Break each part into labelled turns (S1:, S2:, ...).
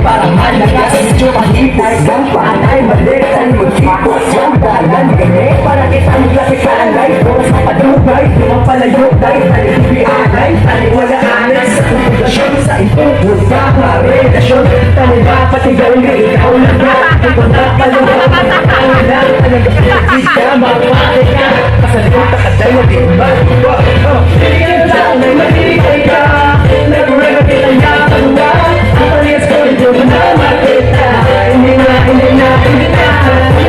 S1: parang halaga sa medyo mahipos ng panay maliit ang maghipos yung dalan gani para kitang laki ka ang life sa padugay di mapalayo dahil talibianay taliwalaan sa populasyon sa itong pusa ka relasyon tali dapat igawin ikaw lang na ito na paluwa ang lang talaga hindi ka mapake ka kasaluta ka tayo di ba hindi ka na sa may matigay ka nagurang kita niya paluwa ang palias ko hindi mo na makita hindi na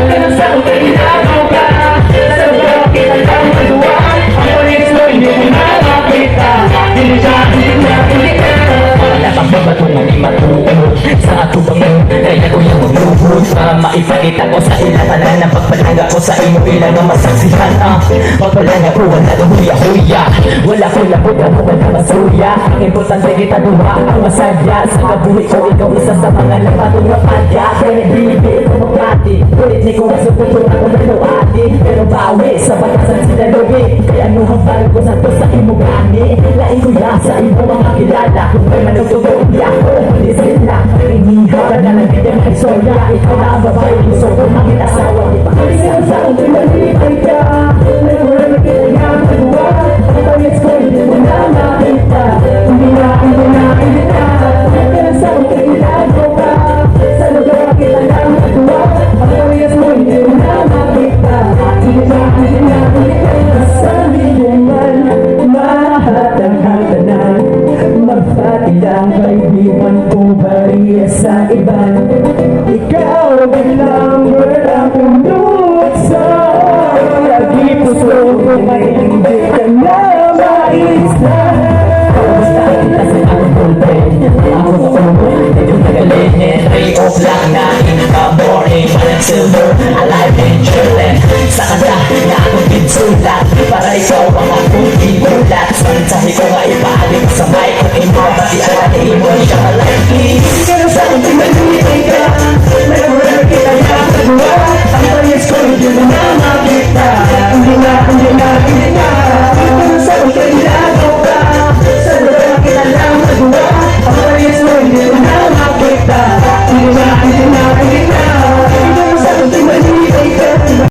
S1: kaya sa kong inaagaw ka talaga kita lang paluwa ang palias ko hindi mo na makita hindi na pagbabatungan ay matuto sa atubang kaya ko yung magluhod para maipakita ko sa ilapanan ng pagpalanga ko sa imo ilang ang masaksihan pagpalanga ko wala ng huya-huya wala ko labot ako wala masuya ang importante kita duha ang masadya sa kabuhi ko ikaw isa sa mga lapatong napadya kaya bibig ko magpati ulit ni ko masuputong ako naluati pero bawi sa batasan sinalubi kaya anuhang balik ko sa to sa imo gani laing kuya sa imo mga kilala kung may manugtugo hindi ako malisin na inihaw na lang ganyan ang istorya ikaw na ang babae gusto ko maging asawa di ba kasi ang saan di malipay ka nagurang na kita nga magawa ang pangits ko hindi mo na makita hindi na kaya saan kailan ko ka sa lugar kita lang magawa ang pangits mo hindi mo na makita hindi na sabi mo man mahatang hatanan magpati lang kaibigan ko bariya sa iban ikaw bilang wala kong lutsa lagi puso ko may hindi ka na maisa kamusta kita sa ang bullpen ako sa ulo yung nagalinin 3 o'clock na in the morning walang silver alive and chillin sa kanta na akong pinsulat para ikaw ang akong ibulat sansahi ko nga ipaalim sa mic kung imo pati ang imo siya malaki pero sa akin di malipay ka